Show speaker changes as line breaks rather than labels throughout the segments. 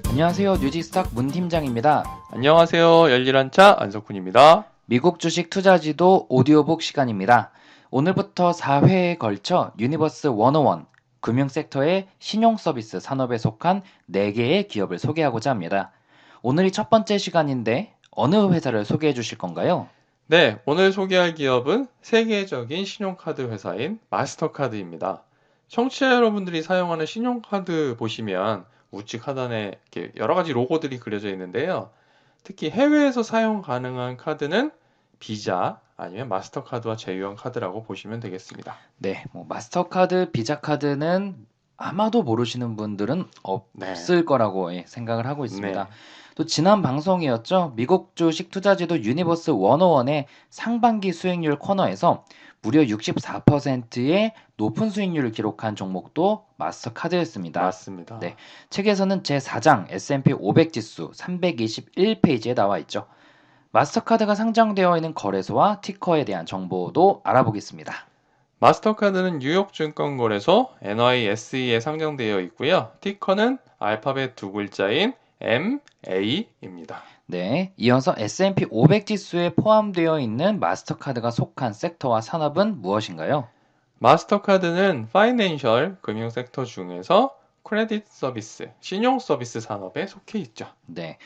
안녕하세요. 뉴지스탁 문 팀장입니다.
안녕하세요. 열일한차 안석훈입니다.
미국 주식 투자지도 오디오북 시간입니다. 오늘부터 4회에 걸쳐 유니버스 101 금융 섹터의 신용 서비스 산업에 속한 4개의 기업을 소개하고자 합니다. 오늘이 첫 번째 시간인데 어느 회사를 소개해 주실 건가요?
네, 오늘 소개할 기업은 세계적인 신용카드 회사인 마스터카드입니다. 청취자 여러분들이 사용하는 신용카드 보시면 우측 하단에 이렇게 여러 가지 로고들이 그려져 있는데요. 특히 해외에서 사용 가능한 카드는 비자 아니면 마스터카드와 제휴한 카드라고 보시면 되겠습니다.
네, 마스터카드, 비자카드는 아마도 모르시는 분들은 없을
네,
거라고 생각을 하고 있습니다.
네,
또 지난 방송이었죠. 미국 주식 투자지도 유니버스 101의 상반기 수익률 코너에서 무려 64%의 높은 수익률을 기록한 종목도 마스터카드였습니다.
맞습니다.
네, 책에서는 제4장 S&P 500 지수 321페이지에 나와 있죠. 마스터카드가 상장되어 있는 거래소와 티커에 대한 정보도 알아보겠습니다.
마스터카드는 뉴욕증권거래소 NYSE에 상장되어 있고요. 티커는 알파벳 두 글자인 MA입니다.
네, 이어서 S&P 500 지수에 포함되어 있는 마스터카드가 속한 섹터와 산업은 무엇인가요?
마스터카드는 파이낸셜 금융 섹터 중에서 크레딧 서비스, 신용 서비스 산업에 속해 있죠.
네,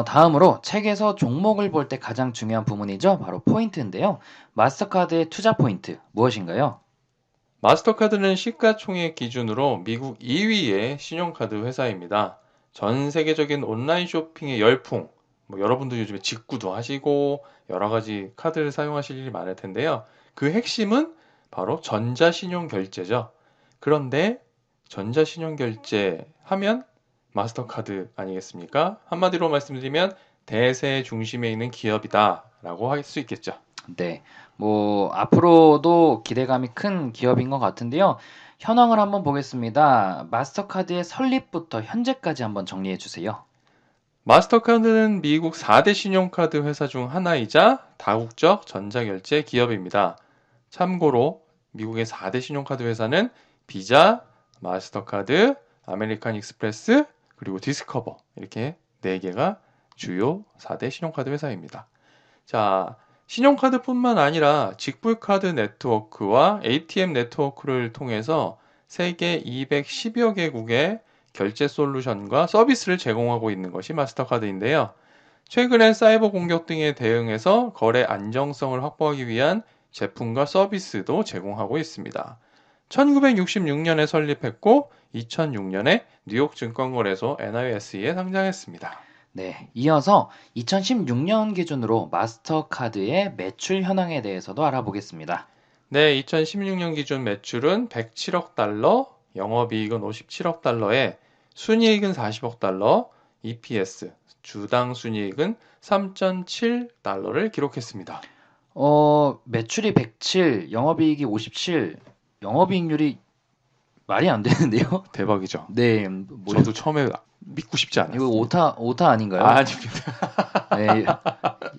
다음으로 책에서 종목을 볼 때 가장 중요한 부분이죠. 바로 포인트인데요. 마스터카드의 투자 포인트 무엇인가요?
마스터카드는 시가총액 기준으로 미국 2위의 신용카드 회사입니다. 전 세계적인 온라인 쇼핑의 열풍, 여러분도 요즘에 직구도 하시고 여러 가지 카드를 사용하실 일이 많을 텐데요. 그 핵심은 바로 전자신용결제죠. 그런데 전자신용결제 하면 마스터카드 아니겠습니까? 한마디로 말씀드리면 대세 중심에 있는 기업이다라고 할 수 있겠죠.
네, 앞으로도 기대감이 큰 기업인 것 같은데요. 현황을 한번 보겠습니다. 마스터카드의 설립부터 현재까지 한번 정리해 주세요.
마스터카드는 미국 4대 신용카드 회사 중 하나이자 다국적 전자결제 기업입니다. 참고로 미국의 4대 신용카드 회사는 비자, 마스터카드, 아메리칸 익스프레스, 그리고 디스커버 이렇게 4개가 주요 4대 신용카드 회사입니다. 자, 신용카드뿐만 아니라 직불카드 네트워크와 ATM 네트워크를 통해서 세계 210여 개국의 결제 솔루션과 서비스를 제공하고 있는 것이 마스터카드인데요. 최근엔 사이버 공격 등에 대응해서 거래 안정성을 확보하기 위한 제품과 서비스도 제공하고 있습니다. 1966년에 설립했고 2006년에 뉴욕 증권거래소 NYSE에 상장했습니다.
네, 이어서 2016년 기준으로 마스터카드의 매출 현황에 대해서도 알아보겠습니다.
네, 2016년 기준 매출은 107억 달러, 영업이익은 57억 달러에 순이익은 40억 달러, EPS, 주당 순이익은 3.7달러를 기록했습니다.
매출이 107, 영업이익이 57, 영업이익률이 말이 안 되는데요?
대박이죠.
네,
저도 처음에 믿고 싶지
이거
않았어요.
오타 아닌가요?
아닙니다.
네,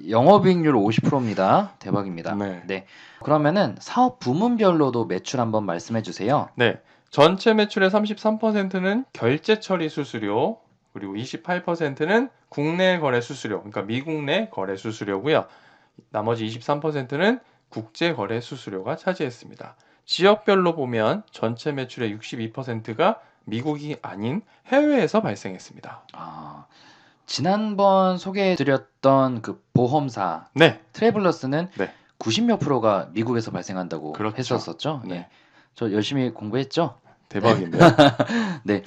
영업이익률 50%입니다. 대박입니다.
네.
네, 그러면은 사업 부문별로도 매출 한번 말씀해 주세요.
네. 전체 매출의 33%는 결제 처리 수수료, 그리고 28%는 국내 거래 수수료, 그러니까 미국 내 거래 수수료고요. 나머지 23%는 국제 거래 수수료가 차지했습니다. 지역별로 보면 전체 매출의 62%가 미국이 아닌 해외에서 발생했습니다.
아, 지난번 소개해드렸던 그 보험사
네,
트래블러스는
네,
90몇 프로가 미국에서 발생한다고
그렇죠.
했었었죠.
네,
예, 저 열심히 공부했죠.
대박인데요.
네,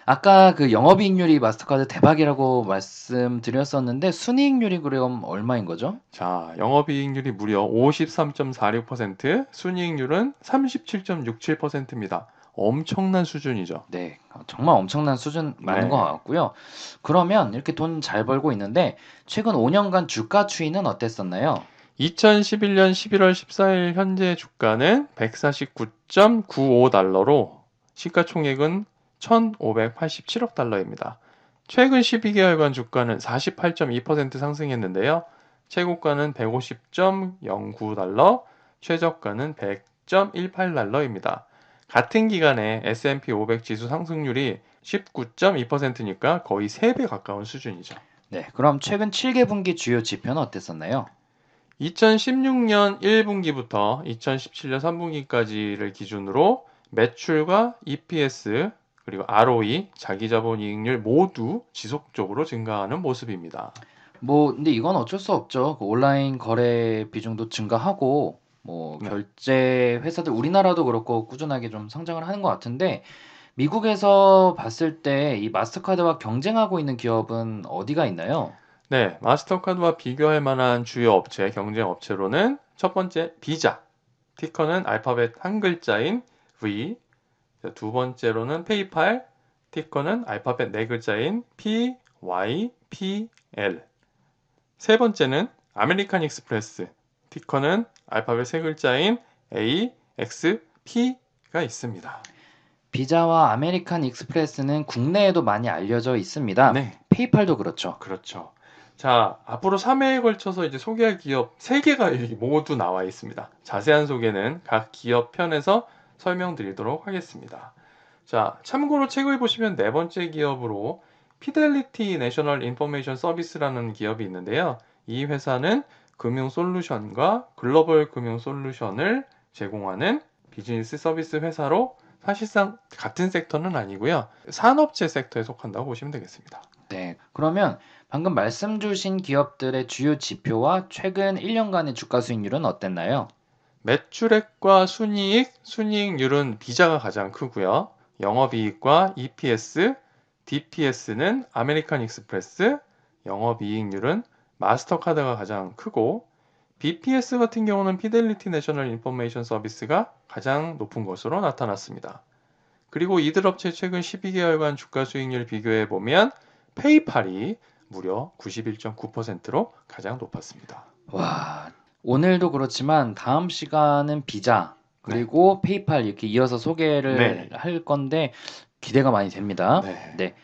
아까 그 영업이익률이 마스터카드 대박이라고 말씀드렸었는데 순이익률이 그럼 얼마인 거죠?
자, 영업이익률이 무려 53.46%, 순이익률은 37.67%입니다. 엄청난 수준이죠.
네, 정말 엄청난 수준 맞는 것
네.
같고요. 그러면 이렇게 돈 잘 벌고 있는데 최근 5년간 주가 추이는 어땠었나요?
2011년 11월 14일 현재 주가는 149.95달러로 시가총액은 1,587억 달러입니다. 최근 12개월간 주가는 48.2% 상승했는데요. 최고가는 150.09달러, 최저가는 100.18달러입니다. 같은 기간에 S&P 500 지수 상승률이 19.2%니까 거의 3배 가까운 수준이죠.
네, 그럼 최근 7개분기 주요 지표는 어땠었나요?
2016년 1분기부터 2017년 3분기까지를 기준으로 매출과 EPS, 그리고 ROE, 자기자본이익률 모두 지속적으로 증가하는 모습입니다.
근데 이건 어쩔 수 없죠. 그 온라인 거래 비중도 증가하고,
네.
결제 회사들, 우리나라도 그렇고 꾸준하게 좀 성장을 하는 것 같은데, 미국에서 봤을 때 이 마스터카드와 경쟁하고 있는 기업은 어디가 있나요?
네, 마스터카드와 비교할 만한 주요 업체, 경쟁 업체로는 첫 번째 비자, 티커는 알파벳 한 글자인 V, 두 번째로는 페이팔, 티커는 알파벳 네 글자인 P, Y, P, L. 세 번째는 아메리칸 익스프레스, 티커는 알파벳 세 글자인 A, X, P가 있습니다.
비자와 아메리칸 익스프레스는 국내에도 많이 알려져 있습니다.
네,
페이팔도 그렇죠.
그렇죠. 자, 앞으로 3회에 걸쳐서 이제 소개할 기업 3개가 모두 나와 있습니다. 자세한 소개는 각 기업 편에서 설명드리도록 하겠습니다. 자, 참고로 책을 보시면 네 번째 기업으로 피델리티 내셔널 인포메이션 서비스라는 기업이 있는데요. 이 회사는 금융 솔루션과 글로벌 금융 솔루션을 제공하는 비즈니스 서비스 회사로 사실상 같은 섹터는 아니고요. 산업재 섹터에 속한다고 보시면 되겠습니다.
네, 그러면 방금 말씀 주신 기업들의 주요 지표와 최근 1년간의 주가 수익률은 어땠나요?
매출액과 순이익, 순이익률은 비자가 가장 크고요. 영업이익과 EPS, DPS는 아메리칸 익스프레스, 영업이익률은 마스터카드가 가장 크고 BPS 같은 경우는 피델리티 내셔널 인포메이션 서비스가 가장 높은 것으로 나타났습니다. 그리고 이들 업체 최근 12개월간 주가 수익률 비교해 보면 페이팔이 무려 91.9%로 가장 높았습니다.
와, 오늘도 그렇지만 다음 시간은 비자,
네.
그리고 페이팔 이렇게 이어서 소개를
네.
할 건데 기대가 많이 됩니다.
네.
네,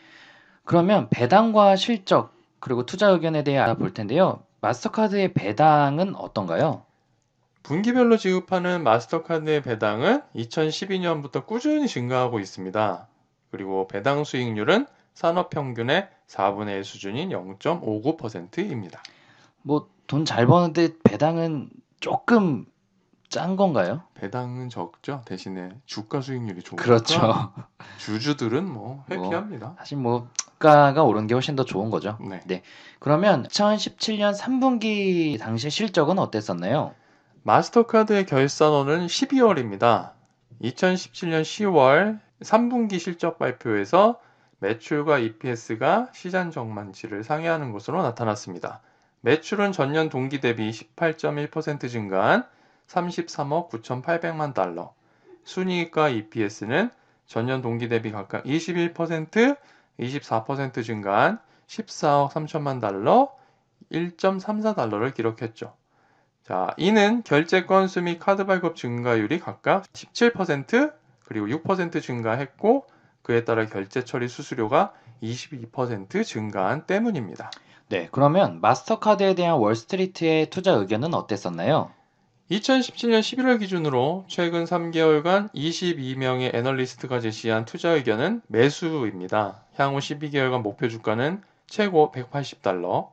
그러면 배당과 실적, 그리고 투자 의견에 대해 알아볼 텐데요. 마스터카드의 배당은 어떤가요?
분기별로 지급하는 마스터카드의 배당은 2012년부터 꾸준히 증가하고 있습니다. 그리고 배당 수익률은 산업평균의 4분의 1 수준인 0.59%입니다.
돈 잘 버는데 배당은 조금 짠 건가요?
배당은 적죠. 대신에 주가 수익률이 좋으니까
그렇죠.
주주들은
뭐,
회피합니다.
사실 주가가 오른 게 훨씬 더 좋은 거죠.
네.
네. 그러면 2017년 3분기 당시 실적은 어땠었나요?
마스터카드의 결산원은 12월입니다. 2017년 10월 3분기 실적 발표에서 매출과 EPS가 시장 전망치를 상회하는 것으로 나타났습니다. 매출은 전년 동기 대비 18.1% 증가한 33억 9,800만 달러, 순이익과 EPS는 전년 동기 대비 각각 21%, 24% 증가한 14억 3천만 달러, 1.34달러를 기록했죠. 자, 이는 결제 건수 및 카드 발급 증가율이 각각 17% 그리고 6% 증가했고 그에 따라 결제 처리 수수료가 22% 증가한 때문입니다.
네. 그러면 마스터카드에 대한 월스트리트의 투자 의견은 어땠었나요?
2017년 11월 기준으로 최근 3개월간 22명의 애널리스트가 제시한 투자 의견은 매수입니다. 향후 12개월간 목표 주가는 최고 180달러,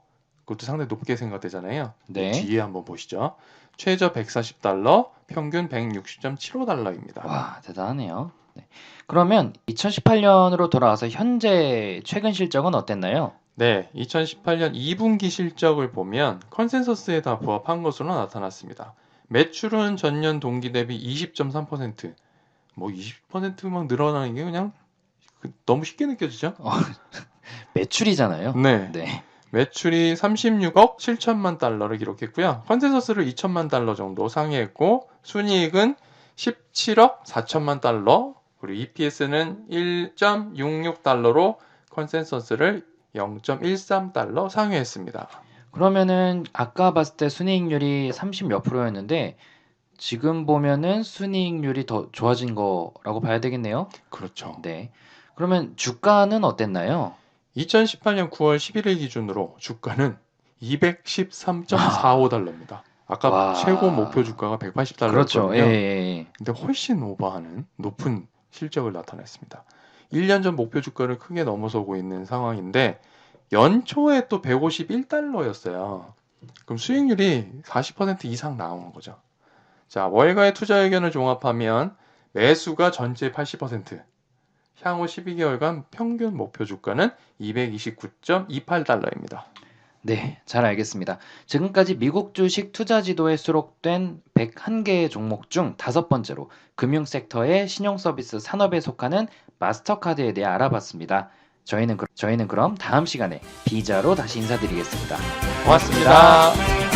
그것도 상당히 높게 생각되잖아요.
네.
뒤에 한번 보시죠. 최저 140달러, 평균 160.75달러입니다.
와, 대단하네요. 네. 그러면 2018년으로 돌아와서 현재 최근 실적은 어땠나요?
네, 2018년 2분기 실적을 보면 컨센서스에 다 부합한 것으로 나타났습니다. 매출은 전년 동기 대비 20.3%, 20%막 늘어나는 게 그냥 너무 쉽게 느껴지죠?
매출이잖아요.
네.
네.
매출이 36억 7천만 달러를 기록했고요. 컨센서스를 2천만 달러 정도 상회했고 순이익은 17억 4천만 달러, 그리고 EPS는 1.66달러로 컨센서스를 0.13달러 상회했습니다.
그러면은 아까 봤을 때 순이익률이 30 몇 프로였는데 지금 보면은 순이익률이 더 좋아진 거라고 봐야 되겠네요.
그렇죠.
네. 그러면 주가는 어땠나요?
2018년 9월 11일 기준으로 주가는 213.45달러입니다. 아까
와.
최고 목표 주가가 180달러였거든요.
그렇죠. 예, 예, 예.
근데 훨씬 오버하는 높은 실적을 나타냈습니다. 1년 전 목표 주가를 크게 넘어서고 있는 상황인데 연초에 또 151달러였어요. 그럼 수익률이 40% 이상 나오는 거죠. 자, 월가의 투자 의견을 종합하면 매수가 전체 80%, 향후 12개월간 평균 목표 주가는 229.28달러입니다.
네, 잘 알겠습니다. 지금까지 미국 주식 투자 지도에 수록된 101개의 종목 중 5번째로 금융 섹터의 신용 서비스 산업에 속하는 마스터카드에 대해 알아봤습니다. 저희는 그럼 다음 시간에 비자로 다시 인사드리겠습니다. 고맙습니다.
고맙습니다.